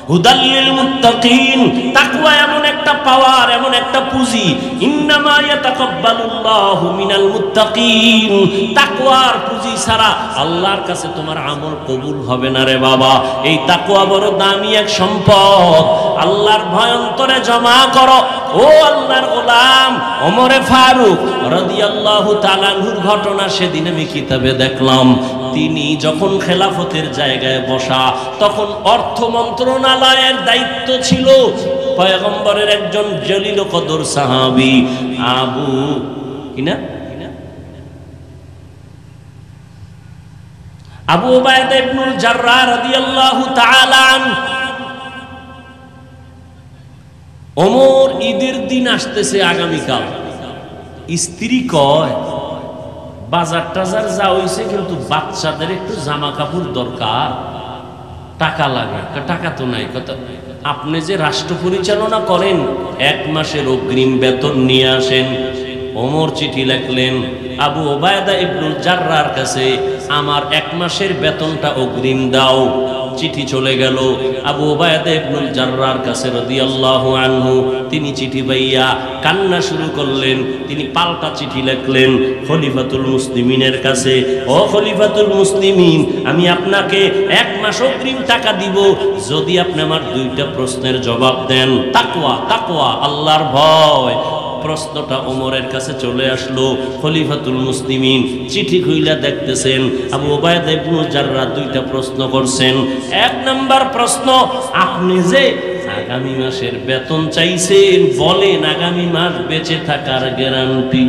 হুদাল্লিল মুত্তাকিন, তাকওয়া এমন একটা পাওয়ার, এমন একটা পুঁজি। ইন্নামা ইয়াতাকাব্বালুল্লাহু মিনাল মুত্তাকিন, তাকওয়ার পুঁজি ছাড়া আল্লাহর কাছে তোমার আমল কবুল হবে না রে বাবা। এই তাকওয়া বড় দামি এক সম্পদ। আল্লাহর ভয় অন্তরে জমা করো। ও আল্লাহর গোলাম ওমরে ফারুক রাদিয়াল্লাহু তাআলা আনহুর ঘটনা সেদিন আমি কিতাবে দেখলাম। তিনি যখন খেলাফতের জায়গায় বসা, তখন অর্থ মন্ত্রণালয়ের দায়িত্ব ছিল পয়গম্বরের একজন জলিল কদর সাহাবী আবু উবাইদা ইবনুল জাররাহ রাদিয়াল্লাহু তাআলা আনহু। ওমর ঈদের দিন আসতেছে আগামীকাল। স্ত্রী কয় বাজার টাজার যা হইছে, কিন্তু বাচ্চাদের একটু জামা কাপড় দরকার, টাকা লাগে। টাকা তো নাই। কথা আপনি যে রাষ্ট্র পরিচালনা করেন, 1 মাসের অগ্রিম বেতন নিয়ে আসেন। ওমর চিঠি লিখলেন আবু উবাইদা ইবনুল জাররাহর কাছে, আমার 1 মাসের বেতনটা অগ্রিম দাও। চিঠি চলে গেল আবু উবাইদা ইবনুল জাররাহর কাছে রাদিয়াল্লাহু আনহু। তিনি চিঠি পাইয়া কান্না শুরু করলেন। তিনি পাল্টা চিঠি লিখলেন খলিফাতুল মুসলিমিনের কাছে, ও খলিফাতুল মুসলিমিন, আমি আপনাকে 1 মাস অগ্রিম টাকা দিব যদি আপনি আমার 2টা প্রশ্নের জবাব দেন। তাকওয়া, তাকওয়া, আল্লাহর ভয়। প্রশ্নটা ওমরের কাছে চলে আসলো। খলিফাতুল মুসলিমিন চিঠি খুইলা দেখতেছেন আবু উবাইদা ইবনুল জাররাহ 2টা প্রশ্ন করছেন। 1 নাম্বার প্রশ্ন, আপনি যে আগামী মাসের বেতন চাইছেন, বলেন আগামী মাস বেঁচে থাকার গ্যারান্টি।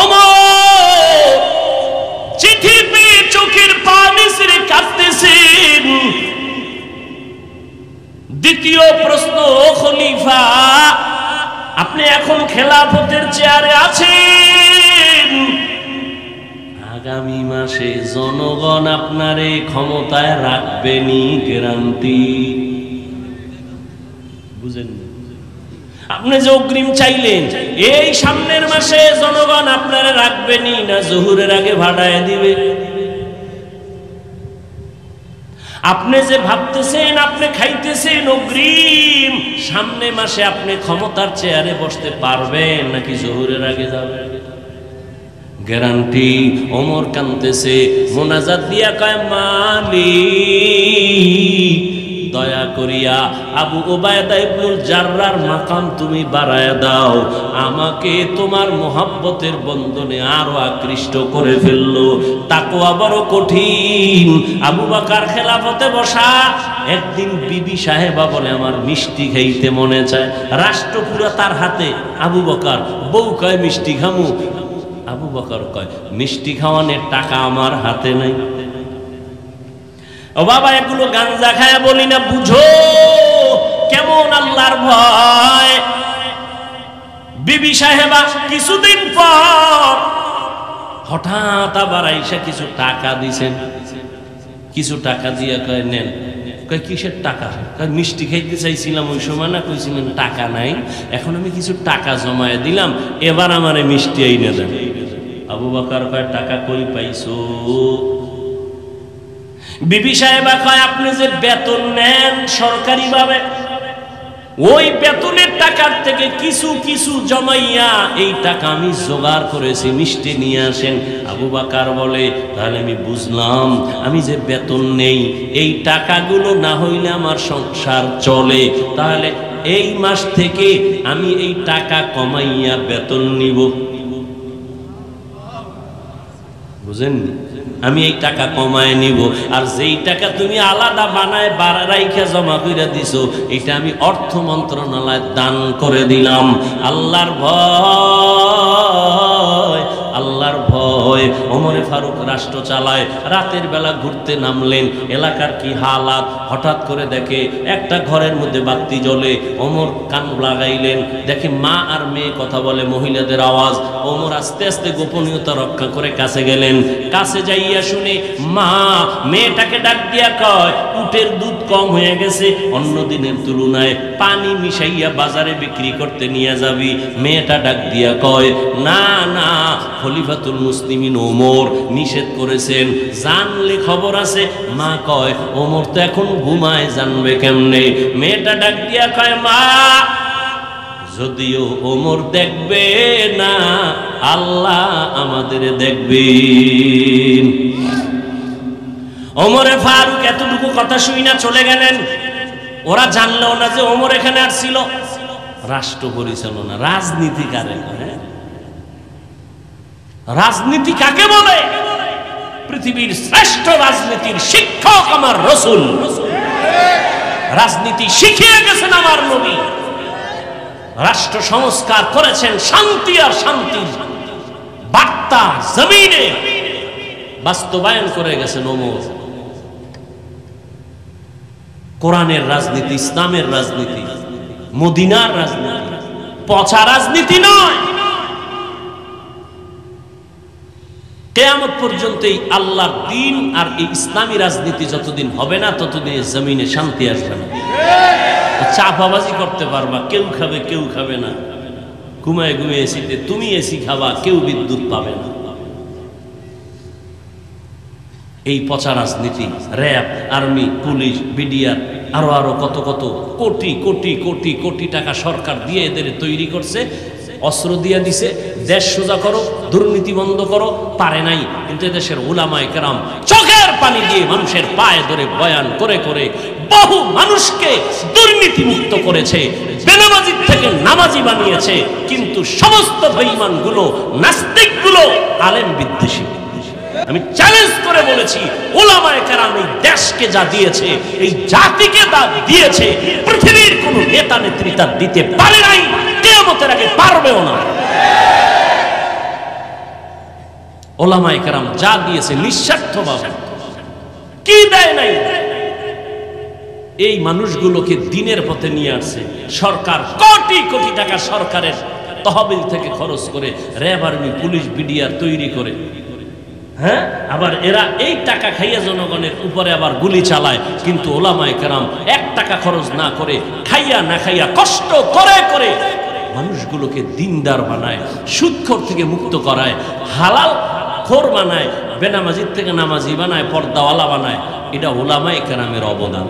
ওমর চিঠি পেয়ে চোখের পানি ছেড়ে কাঁদতেছেন। দ্বিতীয় প্রশ্ন, ও খলিফা, আপনি এখন খেলাফতের চেয়ারে আছেন, আগামী মাসে জনগণ আপনারে ক্ষমতায় রাখবেনি, গ্যারান্টি বুঝেন? আপনি যে অগ্রিম চাইলেন, এই সামনের মাসে জনগণ আপনারে রাখবেনি না জোহরের আগে ভাড়ায় দিবে? আপনি যে ভাবতেছেন, আপনি খাইতেছেন অগ্রিম, সামনে মাসে আপনি ক্ষমতার চেয়ারে বসতে পারবেন নাকি জোহরের আগে যাবেন? গ্যারান্টি। ওমর কাঁদতেছে, মোনাজাত দিয়া কয় মালিক, দয়া করিয়া আবু উবাইদা ইবনুল জাররাহর মাকাম তুমি বাড়ায়া দাও, আমাকে তোমার মোহাব্বতের বন্ধনে আরো আকৃষ্ট করে ফেললো। তাকওয়া বড় কঠিন। আবু বকর খেলাফতে বসা, একদিন বিবি সাহেবা বলে আমার মিষ্টি খাইতে মনে চায়। রাষ্ট্র পুরো তার হাতে। আবু বকর, বউ কয় মিষ্টি খামু। আবু বকর কয় মিষ্টি খাওয়ানোর টাকা আমার হাতে নাই। ও বাবা, এগুলো গাঞ্জা খায় বলি না, বুঝো কেমন আল্লাহর ভয়। বিবি সাহেবা কিছুদিন পর হঠাৎ আবার আইসা কিছু টাকা দিছেন। কিছু টাকা দিয়ে কয় নেন। কয় কিসের টাকা? কয় মিষ্টি খাইতে চাইছিলাম ওই সময় না, কইছিলেন টাকা নাই, এখন আমি কিছু টাকা জমায়ে দিলাম, এবার আমারে মিষ্টি আইনে দেন। আবু বকর কয় টাকা কই পাইছো? বিবি সাহেবা কয় আপনি যে বেতন নেন সরকারি ভাবে, ওই বেতনের টাকার থেকে কিছু কিছু জমাইয়া এই টাকা আমি জোগাড় করেছি, মিষ্টি নিয়ে আসেন। আবু বকর বলে তাহলে আমি বুঝলাম, আমি যে বেতন নেই, এই টাকাগুলো না হইলে আমার সংসার চলে, তাহলে এই মাস থেকে আমি এই টাকা কমাইয়া বেতন নিব। বুঝেননি? আমি এই টাকা কমায় নিব, আর যেই টাকা তুমি আলাদা বানায় রাইখা জমা করে দিছো এটা আমি অর্থ মন্ত্রণালয়ে দান করে দিলাম। আল্লাহর ভয়, আল্লাহর ভয়। ওমরে ফারুক রাষ্ট্র চালায়, রাতের বেলা ঘুরতে নামলেন, এলাকার কি হালাত হঠাৎ করে দেখে একটা ঘরের মধ্যে বাতি জ্বলে। ওমর কান লাগাইলেন, দেখে মা আর মেয়ে কথা বলে, মহিলাদের আওয়াজ। ওমর আস্তে আস্তে গোপনীয়তা রক্ষা করে কাছে গেলেন। কাছে যাইয়া শুনে মা মেয়েটাকে ডাক দিয়া কয়, উটের দুধ কম হয়ে গেছে, অন্য দিনের তুলনায় পানি মিশাইয়া বাজারে বিক্রি করতে নিয়ে যাবি। মেয়েটা ডাক দিয়া কয়, না না, খলিফাতুল মুসলিমিন ওমর নিষেধ করেছেন, জানলে খবর আছে। মা কয়, ওমর তো এখন ঘুমায়, জানবে কেমনে? মেয়েটা ডাক দিয়া কয়, মা যদিও ওমর দেখবে না, আল্লাহ আমাদের দেখবেন। ওমরে ফারুক এতটুকু কথা শুই না চলে গেলেন। ওরা জানলো না যে ওমর এখানে আসছিল। রাষ্ট্র পরিচালনা, রাজনীতি কারে? রাজনীতি কাকে বলে? পৃথিবীর শ্রেষ্ঠ রাজনীতির শিক্ষক আমার রাসূল। রাজনীতি শিখিয়ে গেছেন আমার নবী। রাষ্ট্র সংস্কার করেছেন শান্তি আর শান্তির বার্তা জমিনে বাস্তবায়ন করে গেছেন ওমর। কোরআনের রাজনীতি, ইসলামের রাজনীতি, মদিনার রাজনীতি, পচা রাজনীতি নয়। কিয়ামত পর্যন্তই আল্লাহর দ্বীন আর এই ইসলামী রাজনীতি যতদিন হবে না, ততদিন জমিনে শান্তি আসবে না। চাপাবাজি করতে পারবা, কেউ খাবে কেউ খাবে না। ঘুমায় ঘুমিয়ে এসিতে তুমি এসি খাবা, কেউ বিদ্যুৎ পাবে না। এই পচা রাজনীতি, র্যাব, আর্মি, পুলিশ, বিডিআর, আরো আরো কত কত কোটি কোটি কোটি কোটি টাকা সরকার দিয়ে এদের তৈরি করছে, অস্ত্র দিয়ে দিছে, দেশ সোজা করো, দুর্নীতি বন্ধ করো। পারে নাই, কিন্তু এদেশের উলামায়ে কেরাম চোখের পানি দিয়ে মানুষের পায়ে ধরে বয়ান করে করে বহু মানুষকে দুর্নীতি মুক্ত করেছে, বেনামাজি থেকে নামাজি বানিয়েছে। কিন্তু সমস্ত বেঈমানগুলো, নাস্তিকগুলো আলেম বিদ্বেষী। আমি চ্যালেঞ্জ করে বলেছি, উলামায়ে কেরাম এই দেশকে যা দিয়েছে, এই জাতিকে যা দিয়েছে, পৃথিবীর কোন নেতা নেত্রী তা দিতে পারে নাই, কিয়ামতের আগে পারবেও না। উলামায়ে কেরাম যা দিয়েছে নিঃস্বার্থভাবে, কি দেয় নাই। এই মানুষগুলোকে দিনের পথে নিয়ে আসছে সরকার। কোটি কোটি টাকা সরকারের তহবিল থেকে খরচ করে র্যাব, আর্মি, পুলিশ, বিডিআর তৈরি করে। হ্যাঁ, আবার এরা এই টাকা খাইয়া জনগণের উপরে আবার গুলি চালায়। কিন্তু উলামায়ে কেরাম 1 টাকা খরচ না করে, খাইয়া না খাইয়া কষ্ট করে করে মানুষগুলোকে দিনদার বানায়, সুদখোর থেকে মুক্ত করায়, হালাল খোর বানায়, বেনামাজির থেকে নামাজি বানায়, পর্দাওয়ালা বানায়। এটা উলামায়ে কেরামের অবদান।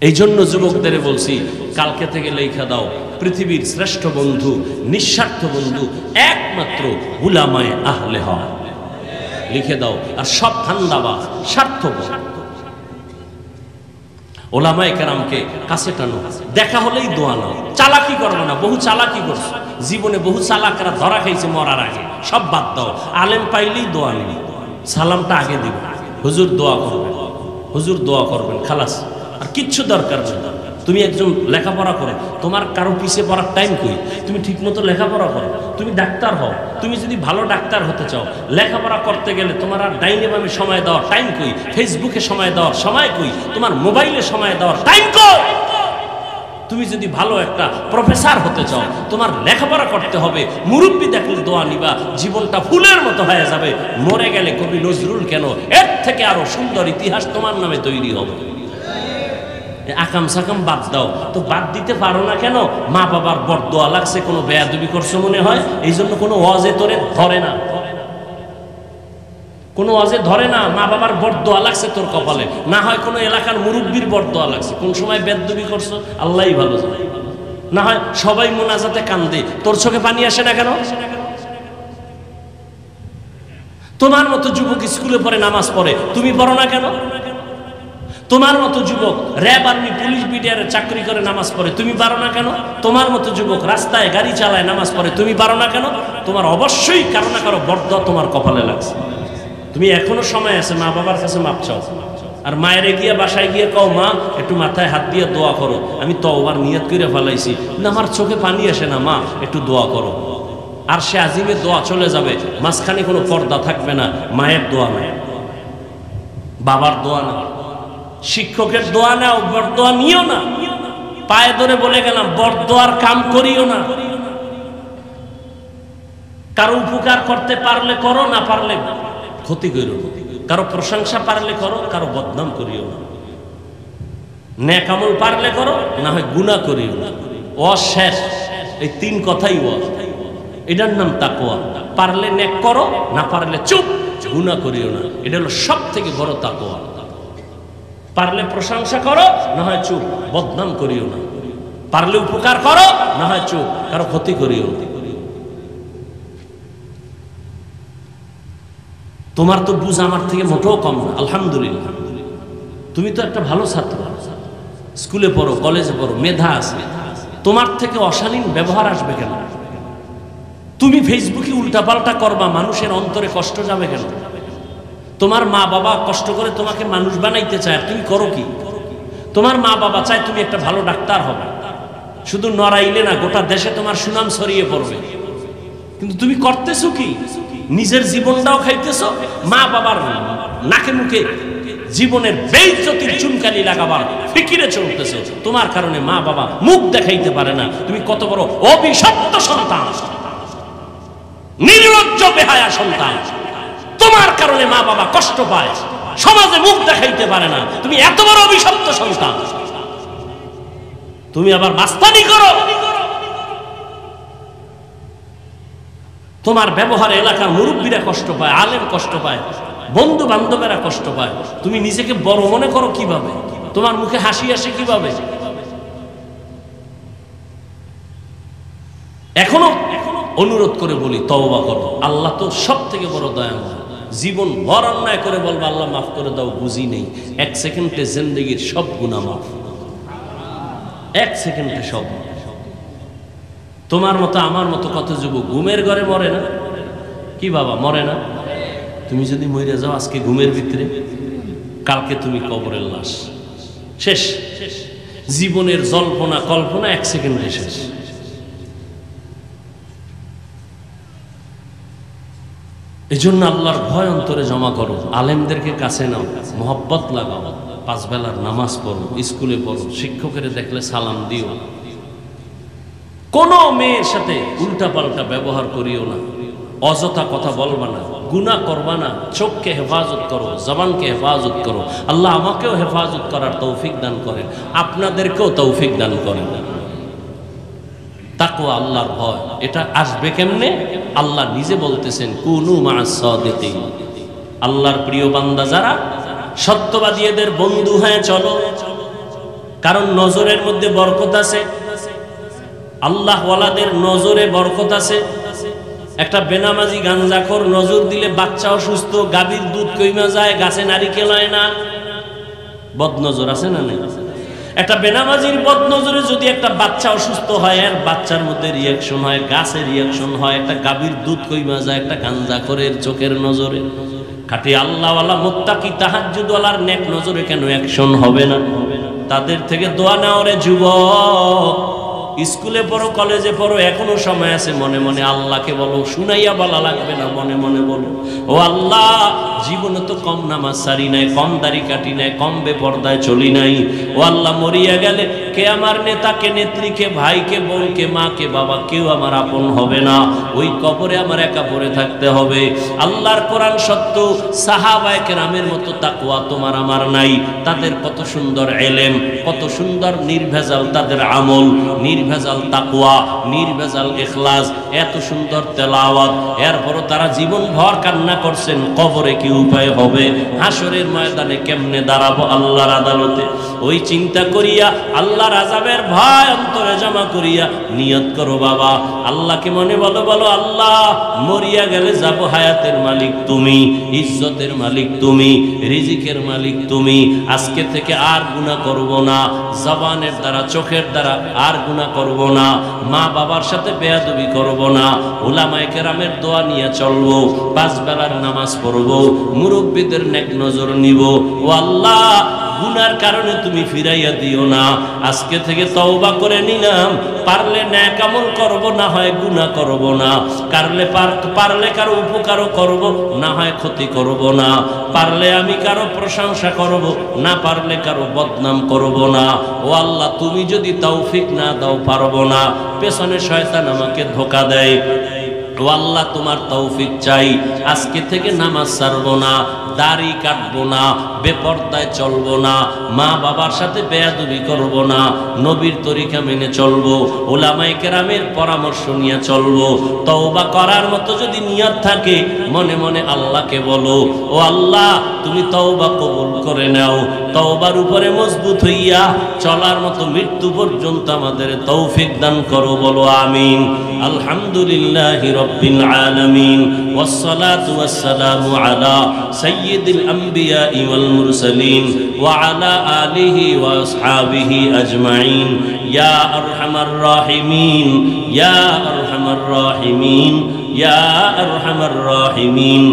এই জন্য যুবকদের বলছি, কালকে থেকে লেখা দাও, পৃথিবীর শ্রেষ্ঠ বন্ধু, নিঃস্বার্থ বন্ধু একমাত্র উলামায়ে আহলে হক। লিখে দাও। আর সব ধান্দাবাজ, স্বার্থপর। উলামায়ে কেরামকে কাছে টানো, দেখা হলেই দোয়া নাও, চালাকি করবে না। বহু চালাকি করছে জীবনে, বহু চালাকরা ধরা খাইছে মরার আগে। সব বাদ দাও, আলেম পাইলেই দোয়া নিবি, সালামটা আগে দিবে, হুজুর দোয়া করবেন, হুজুর দোয়া করবেন, খালাস। আর কিচ্ছু দরকার নেই। তুমি একজন লেখাপড়া করো, তোমার কারো পিছিয়ে পড়ার টাইম কই? তুমি ঠিকমতো লেখাপড়া করো, তুমি ডাক্তার হও। তুমি যদি ভালো ডাক্তার হতে চাও, লেখাপড়া করতে গেলে তোমার আর ডাইনে বামে সময় দেওয়ার টাইম কই? ফেসবুকে সময় দেওয়ার সময় কই? তোমার মোবাইলে সময় দেওয়ার টাইম কই? তুমি যদি ভালো একটা প্রফেসর হতে চাও, তোমার লেখাপড়া করতে হবে। মুরব্বী দেখলে দোয়া নিবা, জীবনটা ফুলের মতো হয়ে যাবে। মরে গেলে কবি নজরুল কেন, এর থেকে আরো সুন্দর ইতিহাস তোমার নামে তৈরি হবে। আকাম সাকাম বাদ দাও। তো বাদ দিতে পারো না কেন? মা বাবার বরদোয়া লাগছে, কোনো বেয়াদবি করছো মনে হয়, এই জন্য কোনো ওয়াজে তোরে ধরে না, কোনো ওয়াজে ধরে না। মা বাবার বরদোয়া লাগছে তোর কপালে, না হয় কোনো এলাকার মুরব্বীর বরদোয়া লাগছে। কোন সময় বেয়াদবি করছো আল্লাহই ভালো জানে। না হয় সবাই মোনাজাতে কান্দে, তোর চোখে পানি আসে না কেন? তোমার মতো যুবক স্কুলে পড়ে, নামাজ পড়ে, তুমি পড়ো না কেন? তোমার মতো যুবক র্যাব আর্মি পুলিশ বিডিআর চাকরি করে নামাজ পড়ে, তুমি পারো না কেন? তোমার মতো যুবক রাস্তায় গাড়ি চালায় নামাজ পড়ে, তুমি পারো না কেন? তোমার অবশ্যই কারো না কারো বরদোয়া তোমার কপালে লাগছে। তুমি এখনো সময় আছে, মা বাবার কাছে মাপ চাও। আর মায়ের গিয়া বাসায় গিয়ে কও, মা একটু মাথায় হাত দিয়ে দোয়া করো, আমি তওবার নিয়ত করে ফেলাইছি, না আমার চোখে পানি আসে না, মা একটু দোয়া করো। আর সে আজিমে দোয়া চলে যাবে, মাঝখানে কোনো পর্দা থাকবে না। মায়ের দোয়া নাই, বাবার দোয়া না, শিক্ষকের দোয়া নাও, বরদোয়া নিও না। পায়ে ধরে বলে গেলাম, বরদোয়ার কাম করিও না। কারো উপকার করতে পারলে করো, না পারলে ক্ষতি করিও না। কারো প্রশংসা পারলে করো, কারো বদনাম করিও না। নেক আমল পারলে করো, না হয় গুনাহ করিও না। অশেষ এই তিন কথাই এটার নাম তাকওয়া। পারলে নেক করো, না পারলে চুপ, গুনাহ করিও না। এটা হলো সব থেকে বড় তাকওয়া। পারলে প্রশংসা করো, না হয় চুপ, বদনাম করিও না। পারলে উপকার করো, না হয় চুপ, কারো ক্ষতি করিও না। তোমার তো বুঝ আমার থেকে মোটেও কম না, আলহামদুলিল্লাহ। তুমি তো একটা ভালো ছাত্র, স্কুলে পড়ো, কলেজে পড়ো, মেধা আছে। তোমার থেকে অশালীন ব্যবহার আসবে কেন? তুমি ফেসবুকে উল্টাপাল্টা করবা, মানুষের অন্তরে কষ্ট যাবে কেন? তোমার মা বাবা কষ্ট করে তোমাকে মানুষ বানাইতে চায়, তুমি করো কি? তোমার মা বাবা চায় তুমি একটা ভালো ডাক্তার হবে, শুধু নড়াইলে না, গোটা দেশে তোমার সুনাম ছড়িয়ে পড়বে। কিন্তু তুমি করতেছো কি? নিজের জীবনটাও খাইতেছো, মা বাবার নাকে মুখে জীবনের বেইজ্জতির চুনকালি লাগাবার ফিকিরে চলতেছো। তোমার কারণে মা বাবা মুখ দেখাইতে পারে না। তুমি কত বড় অভিশপ্ত সন্তান, নির্লজ্জ বেহায়া সন্তান। তোমার কারণে মা বাবা কষ্ট পায়, সমাজে মুখ দেখাইতে পারে না। তুমি এত বড় অভিশপ্ত সন্তান, তুমি আবার মাস্তানি করো। তোমার ব্যবহারে এলাকার মুরব্বীরা কষ্ট পায়, আলেম কষ্ট পায়, বন্ধু বান্ধবেরা কষ্ট পায়। তুমি নিজেকে বড় মনে করো কিভাবে? তোমার মুখে হাসি আসে কিভাবে? এখনো অনুরোধ করে বলি, তওবা করো। আল্লাহ তো সব থেকে বড় দয়াময়। জীবন ভর অন্যায় করে বলবো আল্লাহ মাফ করে দাও, বুঝি নেই। 1 সেকেন্ডে জিন্দেগির সব গুনাহ মাফ, 1 সেকেন্ডে সব। তোমার মতো আমার মতো কত যুবক ঘুমের ঘরে মরে না? কি বাবা, মরে না? তুমি যদি মরে যাও আজকে ঘুমের ভিতরে, কালকে তুমি কবরের লাশ, শেষ। জীবনের জল্পনা কল্পনা 1 সেকেন্ডে শেষ। এই জন্য আল্লাহর ভয় অন্তরে জমা করো, আলেমদেরকে কাছে নাও, মহব্বত লাগাও, 5 বেলার নামাজ পড়ো, স্কুলে পড়ো, শিক্ষকের দেখলে সালাম দিও। কোনো মেয়ের সাথে উল্টাপাল্টা ব্যবহার করিও না, অযথা কথা বলবা না, গুনাহ করবা না। চোখকে হেফাজত করো, জবানকে হেফাজত করো। আল্লাহ আমাকেও হেফাজত করার তৌফিক দান করেন, আপনাদেরকেও তৌফিক দান করেন। তাকওয়া, আল্লাহর ভয়, এটা আসবে কেমনে? আল্লাহ নিজে বলতেছেন, কুনু মা'আস সাদিকিন। আল্লাহর প্রিয় বান্দা যারা, সত্যবাদী এদের বন্ধু হয়ে চলো। কারণ নজরের মধ্যে বরকত আছে, আল্লাহ ওয়ালাদের নজরে বরকত আছে। একটা বেনামাজি গাঞ্জাখোর নজর দিলে বাচ্চা অসুস্থ, গাভীর দুধ কইমা যায়, গাছে নারিকেল হয় না। বদনজর আছে না নেই? একটা বেনামাজির বদনজরে যদি একটা বাচ্চা অসুস্থ হয়, আর বাচ্চার মধ্যে রিয়াকশন হয়, গাছে রিয়াকশন হয়। একটা গাভীর দুধ কইমা যায় একটা গাঞ্জাখোরের চোখের নজরে। খাঁটি আল্লাহওয়ালা মুত্তাকি তাহাজ্জুদওয়ালার নেক নজরে কেন অ্যাকশন হবে না? তাদের থেকে দোয়া নাও রে যুবক। স্কুলে পড়ো, কলেজে পড়ো, এখনো সময় আছে। মনে মনে আল্লাহকে বলো, শুনাইয়া বলা লাগবে না, মনে মনে বলো, ও আল্লাহ, জীবনে তো কম নামাজ সারি নাই, কম দাড়ি কাটি নাই, কম বেপরদায় চলি নাই। ও আল্লাহ, মরিয়া গেলে কে আমার নেতা, কে নেত্রী, কে ভাই, কে বোন, কে মা, কে বাবা, কেউ আমার আপন হবে না। ওই কবরে আমার একা পড়ে থাকতে হবে। আল্লাহর কোরআন সত্য, সাহাবায়ে কেরামের মতো তাকওয়া তোমার আমার নাই। তাদের কত সুন্দর ইলম, কত সুন্দর নির্ভেজাল তাদের আমল, নির্ভেজাল তাকওয়া, নির্ভেজাল ইখলাস, এত সুন্দর তেলাওয়াত। এরপরও তারা জীবন ভর কান্না করছেন, কবরে কি কি উপায় হবে, হাসরের ময়দানে কেমনে দাঁড়াবো আল্লাহর আদালতে। ওই চিন্তা করিয়া আল্লাহর আযাবের ভয় অন্তরে জমা করিয়া নিয়ত করো বাবা, আল্লাহকে মনে বলো, বলো আল্লাহ মরিয়া গেলে যাব, হায়াতের মালিক তুমি, ইজ্জতের মালিক তুমি, রিজিকের মালিক তুমি। আজকে থেকে আর গুনাহ করব না, জবানের দ্বারা চোখের দ্বারা আর গুনাহ করব না, মা বাবার সাথে বেয়াদবি করব না, উলামায়ে কেরামের দোয়া নিয়ে চলবো, 5 বেলার নামাজ পড়বো, মুরব্বিদের নেক নজর নিব। ও আল্লাহ গুনার কারণে তুমি ফিরাইয়া দিও না। আজকে থেকে তওবা করে নিলাম, পারলে নেক আমল করব, না হয় গুনাহ করব না। পারলে কারো উপকারও করব, না হয় ক্ষতি করব না। পারলে আমি কারো প্রশংসা করব, না পারলে কারো বদনাম করব না। ও আল্লাহ তুমি যদি তৌফিক না দাও পারব না। পেছনে শয়তান আমাকে ধোঁকা দেয়, ও আল্লাহ তোমার তৌফিক চাই। আজকে থেকে নামাজ ছাড়বো না, দাড়ি কাটবো না, বেপরদায় চলবো না, মা বাবার সাথে বেয়াদবি করব না, নবীর তরিকা মেনে চলবো, উলামায়ে কেরামের পরামর্শ নিয়ে চলবো। তওবা করার মতো যদি নিয়ত থাকে মনে মনে আল্লাহকে বলো, ও আল্লাহ তুমি তওবা কবুল করে নাও। তওবার উপরে মজবুত হইয়া চলার মতো মৃত্যু পর্যন্ত আমাদের তৌফিক দান করো, বলো আমিন। আলহামদুলিল্লাহি রাব্বিল আলামিন, ওয়াসসালাতু ওয়াসসালামু আলা সাইয়্যিদিল আমবিয়া ওয়াল মুরসালিন ওয়া আলা আলিহি ওয়া আসহাবিহি আজমাইন। ইয়া আরহামার রাহিমিন, ইয়া আরহামার রাহিমিন, ইয়া আরহামার রাহিমিন।